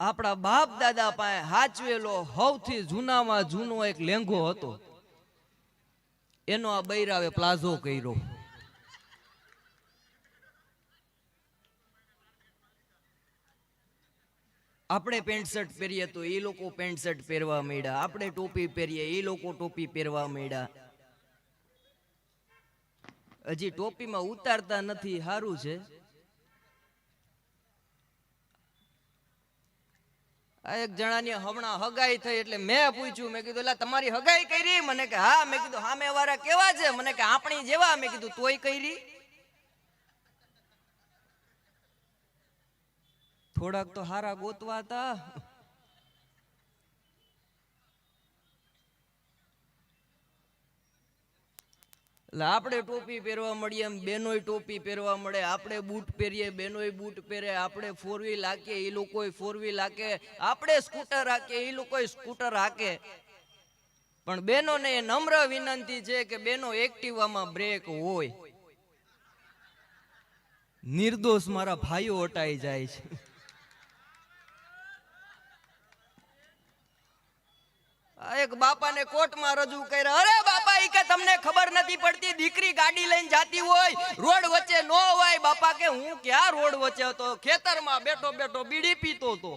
આપણા બાપ દાદા પાસે હાચવેલો સૌથી જૂનામાં જૂનો એક લેંઘો હતો, એનો આ બૈરાવે પ્લાઝો કર્યો. આપણે પેન્ટ શર્ટ પહેરીએ તો એ લોકો પેન્ટ શર્ટ પહેરવા માંડ્યા, આપણે ટોપી પહેરીએ એ લોકો ટોપી પહેરવા માંડ્યા. હજી ટોપીમાં ઉતારતા નથી, સારું છે. આ એક જણાની હમણાં હગાઈ થઈ એટલે મેં પૂછ્યું, મેં કીધું એટલે તમારી હગાઈ કરી? મને કે હા. મેં કીધું સામે વાળા કેવા છે? મને કે આપણી જેવા. મેં કીધું તોય કરી? થોડાક તો હારા ગોતવા હતા. એટલે આપણે ટોપી પહેરવા મળીએ, એમ બેનોય ટોપી પહેરવા મળે. આપણે બૂટ પહેરીએ, બેનોય બૂટ પહેરે. આપણે ફોર વ્હીલ હાકે, એ લોકો ફોર વ્હીલ હાકે. આપણે સ્કૂટર હાકે, એ લોકો સ્કૂટર હાકે. પણ બેનોને એ નમ્ર વિનંતી છે કે બેનો એક્ટિવામાં બ્રેક હોય. નિર્દોષ મારા ભાઈઓ હટાઈ જાય છે. એક બાપાને કોર્ટમાં રજૂ કર્યા. અરે બાપા, ઈ કે તમને ખબર નથી પડતી, દીકરી ગાડી લઈને જાતી હોય, રોડ વચ્ચે નો હોય. બાપા કે હું ક્યાં રોડ વચ્ચે હતો? ખેતરમાં બેઠો બેઠો બીડી પીતો હતો.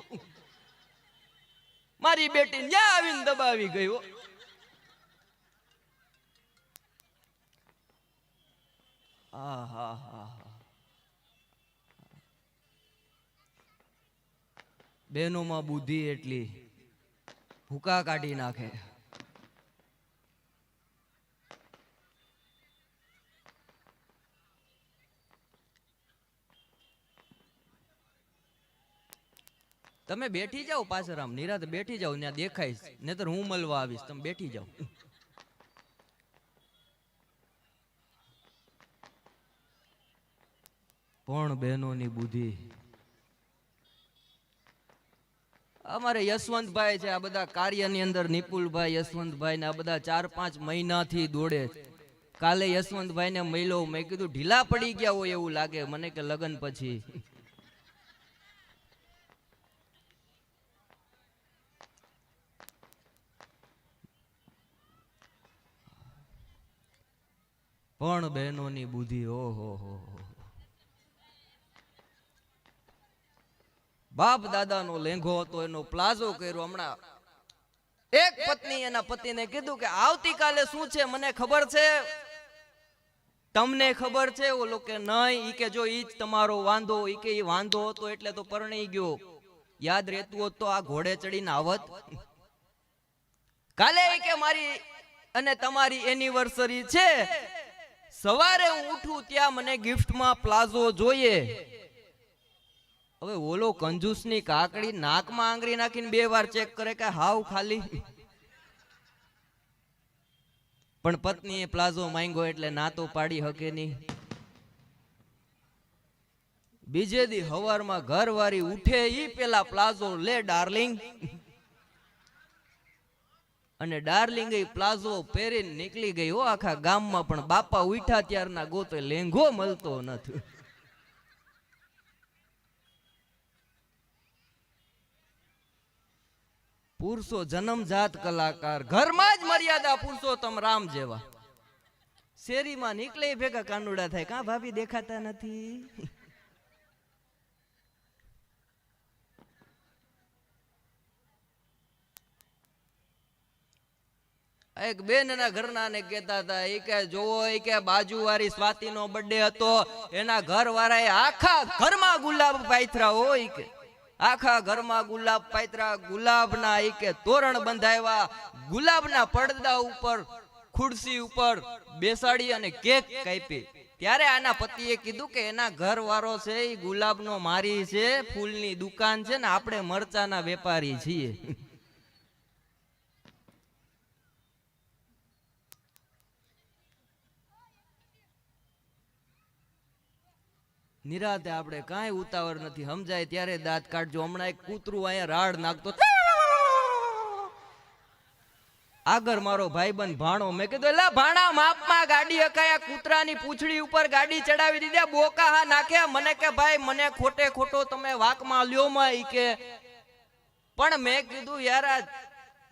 મારી બેટી ત્યાં આવીને દબાવી ગયો. બહેનોમાં બુદ્ધિ એટલી, ભૂકા કાઢી નાખે. તમે બેઠી જાઓ પાછળ, આમ નિરાતે બેઠી જાઓ, ત્યાં દેખાઈશ, નહીતર હું મળવા આવીશ. તમે બેઠી જાઓ. પણ બહેનોની બુદ્ધિ. અમારે યશવંતભાઈ છે, આ બધા કાર્યની અંદર નિપુલભાઈ, યશવંતભાઈ ને આ બધા 4-5 મહિનાથી દોડે. કાલે યશવંતભાઈ ને મળ્યો, મેં કીધું ઢીલા પડી ગયા હોય એવું લાગે મને કે લગ્ન પછી. પણ બહેનોની બુદ્ધિ, ઓહો. બાપ દાદાનો લેંઘો હતો, એનો પ્લાઝો કર્યો. હમણાં એક પત્ની એના પતિને કીધું કે આવતીકાલે શું છે મને ખબર છે, તમને ખબર છે? ઓલો કે નહીં. ઈ કે જો ઈ જ તમારો વાંધો. ઈ કે ઈ વાંધો હતો એટલે તો પરણી ગયો. યાદ રહેતું હોત તો આ ઘોડે ચડીને આવત. કાલે ઈ કે મારી અને તમારી એનિવર્સરી છે, સવારે હું ઉઠું ત્યાં મને ગિફ્ટમાં પ્લાઝો જોઈએ. હવે ઓલો કંજૂસની કાકડી નાકમાં આંગળી નાખીને 2 વાર ચેક કરે કે હાવ ખાલી. પણ પત્નીએ પ્લાઝો માંગ્યો એટલે ના તો પાડી હકે નહીં. બીજે દી હવારમાં ઘરવાળી ઉઠે ઈ પેલા પ્લાઝો લે ડાર્લિંગ. અને ડાર્લિંગ એ પ્લાઝો પહેરીને નીકળી ગઈ હો આખા ગામમાં. પણ બાપા ઉઠ્યા ત્યારના ગોતો લેંઘો મળતો નથી. પુરુષો જન્મજાત કલાકાર, ઘરમાં જ મર્યાદા પુરુષોત્તમ રામ જેવા. શેરીમાં નીકળે ભેગા કાનુડા થાય, કાં ભાભી દેખાતા નથી? એક બેન એના ઘરના ને કહેતા હતા, એ કે જોવો, એ કે બાજુવાળી સ્વાતિનો બર્થડે હતો, એના ઘરવાળાએ આખા ઘરમાં ગુલાબ પાથરા હોય કે આખા ઘરમાં ગુલાબ પાથરા, ગુલાબના ઈ કે તોરણ બંધાવ્યા, ગુલાબના પડદા ઉપર ખુરશી ઉપર બેસાડી અને કેક કાપી. ત્યારે આના પતિએ કીધું કે એના ઘરવાળો છે એ ગુલાબનો મારી છે, ફૂલની દુકાન છે ને આપણે મરચાના વેપારી છીએ. નિરાતે આપણે કાંઈ ઉતાવળ નથી, સમજાય ત્યારે દાંત કાઢજો. હમણાં એક કૂતરું અહીંયા રાડ નાખતો, આગળ મારો ભાઈબંધ ભાણો. મેં કીધું એલા ભાણા, માપમાં ગાડી હકાયા, કૂતરાની પૂંછડી ઉપર ગાડી ચડાવી દીધા, બોકા હા નાખ્યા. મને કે ભાઈ મને ખોટે ખોટો તમે વાકમાં લ્યો માં. ઈ કે પણ મેં કીધું યાર આ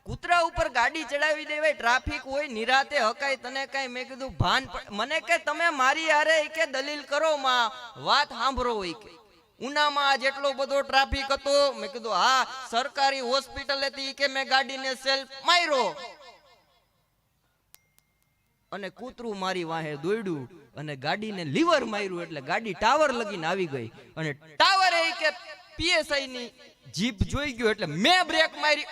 કૂતરા ઉપર ગાડી ચડાવી દેવાય, ટ્રાફિક હોય, નિરાતે હકાય, તને કઈ મેં કીધું ભાન મને કે તમે મારી યારે કે દલીલ કરો માં, વાત સાંભળો હોય કે ઉનામાં જેટલો બધો ટ્રાફિક હતો, મેં કીધું હા સરકારી હોસ્પિટલ હતી કે મેં ગાડીને સેલ્ફ માર્યો અને કૂતરું મારી વાહે દોડ્યું અને ગાડીને લીવર માર્યું એટલે ગાડી ટાવર લગીને આવી ગઈ અને ટાવર એ કે પીએસઆઈ ની જીપ જોઈ ગયો એટલે મેં બ્રેક મારી,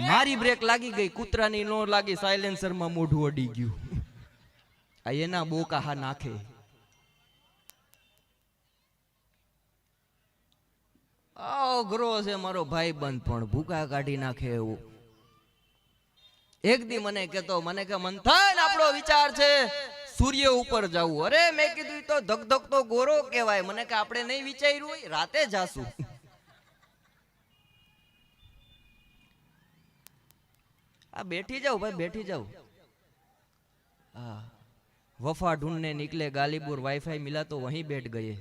મારી બ્રેક લાગી ગઈ, કૂતરાની નો લાગી, સાયલેન્સર માં મોઢું અડી ગયું. આ એના બોકા હા નાખે. અઘરો છે મારો ભાઈ બંધ પણ ભૂકા કાઢી નાખે એવું. એક દી મને કેતો, મને કે મંથન આપણો વિચાર છે સૂર્ય ઉપર જવું. અરે મેં કીધું તો ધક તો ગોરો કહેવાય. મને કે આપણે નહીં વિચાર્યું હોય, રાતે જાશું. આ બેઠી જાવ ભાઈ, બેઠી જાવ. હા, વફા ઢૂંढने निकले गालीपुर, वाईफाई मिला तो वहीं बैठ गए.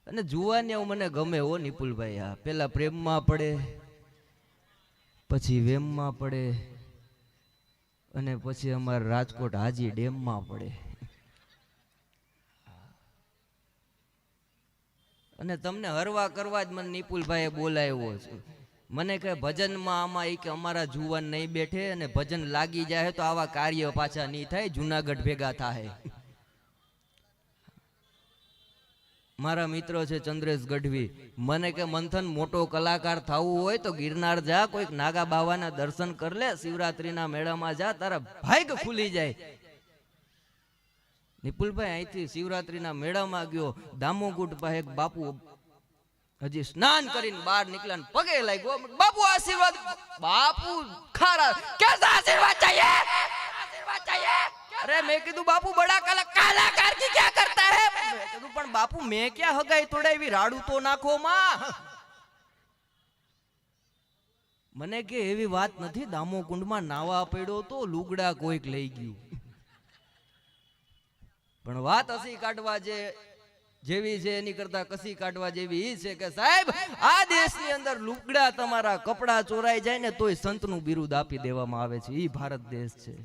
અને જુવાની મને ગમે હો નિપુલભાઈ. આ પેલા પ્રેમમાં પડે, પછી વેમમાં પડે અને પછી અમારા રાજકોટ હાજી ડેમમાં પડે. અને તમને હરવા કરવા જ મને નિપુલભાઈએ બોલાવ્યો છે. મને કહે ભજનમાં આમાં કે અમારા જુવાન નહીં બેઠે અને ભજન લાગી જાય તો આવા કાર્ય પાછા નહીં થાય, જુનાગઢ ભેગા થાય. મારા મિત્રો છે ચંદ્રેશ ગઢવી, મને કે મંથન મોટો કલાકાર થવું હોય તો ગિરનાર જા, કોઈક નાગા બાવાના દર્શન કર લે, શિવરાત્રીના મેળામાં જા, તારા ભાગ ખુલી જાય. નિપુલભાઈ અહીંથી શિવરાત્રીના મેળામાં ગયો, દામોગુટ પાસે એક બાપુ હજી સ્નાન કરીને બહાર નીકળ્યા, પગે લાગ્યો, બાપુ આશીર્વાદ. બાપુ ખારા કેસા આશીર્વાદ ચાહીએ, આશીર્વાદ ચાહીએ. અરે મેં કીધું બાપू बड़ा कलाकार की क्या करता है. मैं कीधું પણ બાપू મેં ક્યાં હગાઈ તોડાવી, રાડું તો નાખો માં. મને કે એવી વાત નથી, દામો કુંડમાં નાવા પડ્યો તો લુગડા કોઈક લઈ ગયું. પણ વાત હસી કાઢવા જેવી છે એની કરતા કસી કાઢવા જેવી ઈ છે કે સાહેબ આ દેશની અંદર લુગડા તમારા કપડા ચોરાઈ જાય ને તોય સંતનું બિરુદ આપી દેવામાં આવે છે. ઈ ભારત દેશ છે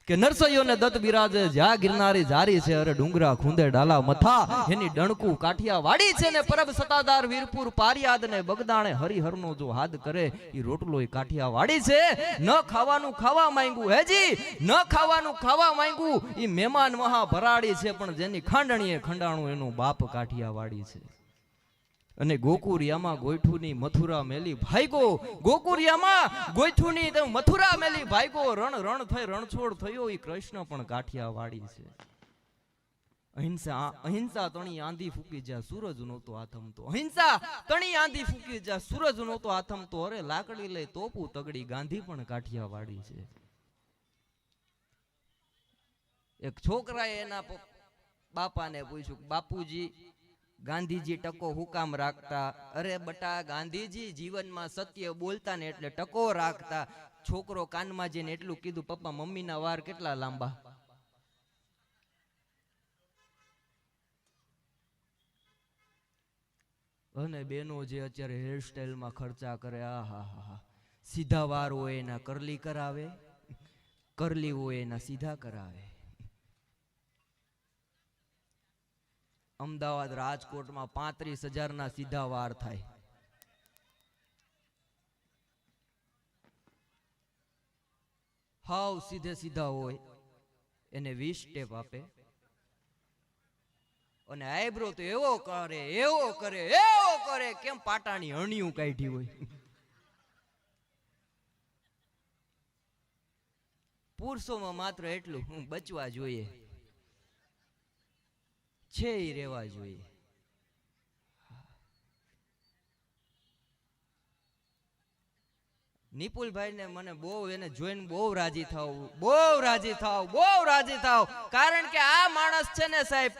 કે નરસૈયોને દત્ત બિરાજે, જ્યાં ગિરનારી જારી છે, અરે ડુંગરા ખૂંદે ડાલા મથા, એની ડણકું કાઠિયા વાડી છે ને પરબ સતાદાર વીરપુર પારિયાદ ને બગદાણે હરિહરનો જો હાદ કરે ઈ રોટલો ઈ કાઠિયા વાડી છે. ન ખાવાનું ખાવા માંગ્યું હેજી, ન ખાવાનું ખાવા માંગ્યું ઈ મહેમાન મહા ભરાડી છે, પણ જેની ખાંડણીએ ખંડાણું એનું બાપ કાઠિયા વાડી છે. અને ગોકુરિયામાં ગોઈઠુની મથુરા મેલી ભાઈગો, ગોકુરિયામાં ગોઈઠુની મથુરા મેલી ભાઈગો, રણ રણ થઈ રણછોડ થયો ઈ કૃષ્ણ પણ કાઠિયાવાડી છે. અહિંસા તણી આંધી ફૂકી જા સૂરજ નહોતો આથમતો, અહિંસા તણી આંધી ફૂકી જા સૂરજ નહોતો આથમતો, અરે લાકડી લઈ તોપું તગડી ગાંધી પણ કાઠિયાવાડી છે. એક છોકરાએ એના બાપાને પૂછ્યું, બાપુજી ગાંધીજી ટકો હુકામ રાખતા. અરે બટા ગાંધીજી જીવનમાં સત્ય બોલતા ને એટલે ટકો રાખતા. છોકરો કાનમાં જઈને એટલું કીધું, પપ્પા મમ્મીના વાર કેટલા લાંબા. અને બેનો જે અત્યારે હેરસ્ટાઈલમાં ખર્ચા કરે, આ હા હા, સીધા વાર હોય એના કરલી કરાવે, કરલી હોય એના સીધા કરાવે. અમદાવાદ રાજકોટમાં 35,000 ના સીધા વાર થાય. હાવ સીધે સીધા હોય એને 20 સ્ટેપ આપે, અને આઈબ્રો તો એવો કરે એવો કરે એવો કરે કેમ પાટાની હણિયું કાઢી હોય. પુરુષોમાં માત્ર એટલું બચવા જોઈએ છે, ઈ રહેવા જોઈએ. નિપુલભાઈ ને મને બહુ એને જોઈને બહુ રાજી થાવ, બહુ રાજી થાવ, બહુ રાજી થાવ. કારણ કે આ માણસ છે ને સાહેબ,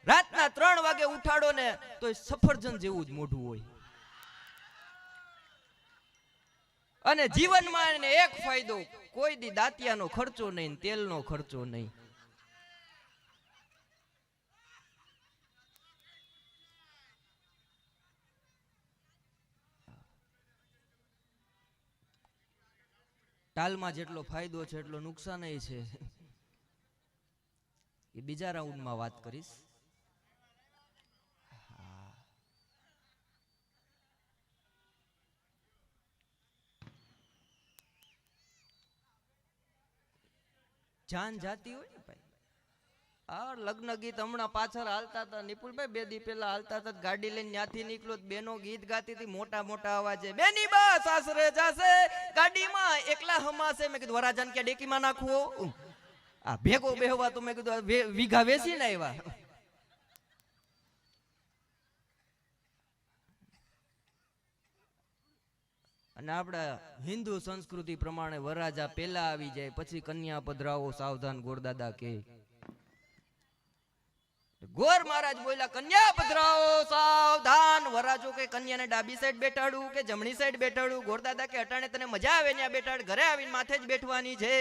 રાતના 3 વાગે ઉઠાડો ને તો સફરજન જેવું જ મોઢું હોય. અને જીવનમાં એને એક ફાયદો, કોઈ દી દાંતિયાનો ખર્ચો નહીં, તેલનો ખર્ચો નહીં. ટાલમાં જેટલો ફાયદો છે એટલો નુકસાન છે. એ બીજા રાઉન્ડમાં વાત કરીશ. જાન જાતી હોય ને ભાઈ. આ લગ્ન ગીત હમણાં પાછળ હાલતા હતા નિપુલભાઈ, 2 દી પહેલા હાલતા હતા. ગાડી લઈને ત્યાંથી નીકળો, બેનો ગીત ગાતી હતી મોટા મોટા અવાજે. બેની બા સાસરે જાશે, ગાડીમાં એકલા હમાશે. મેં કીધું વરાજાન કે ડેકીમાં નાખવો. આ ભેગો બેહવા તો મેં કીધું વીઘા વેચી ને આવ્યા. અને આપણા હિન્દુ સંસ્કૃતિ પ્રમાણે વરરાજા પેલા આવી જાય, પછી કન્યા પધરાવો સાવધાન ગોરદાદા કે. ગોર મહારાજ બોલ્યા કન્યા પધરાવો સાવધાન. વરરાજો કે કન્યાને ડાબી સાઈડ બેઠાડું કે જમણી સાઈડ બેઠાડું? ગોરદાદા કે અટાણે તને મજા આવે ને બેઠાડ, ઘરે આવીને માથે જ બેઠવાની છે.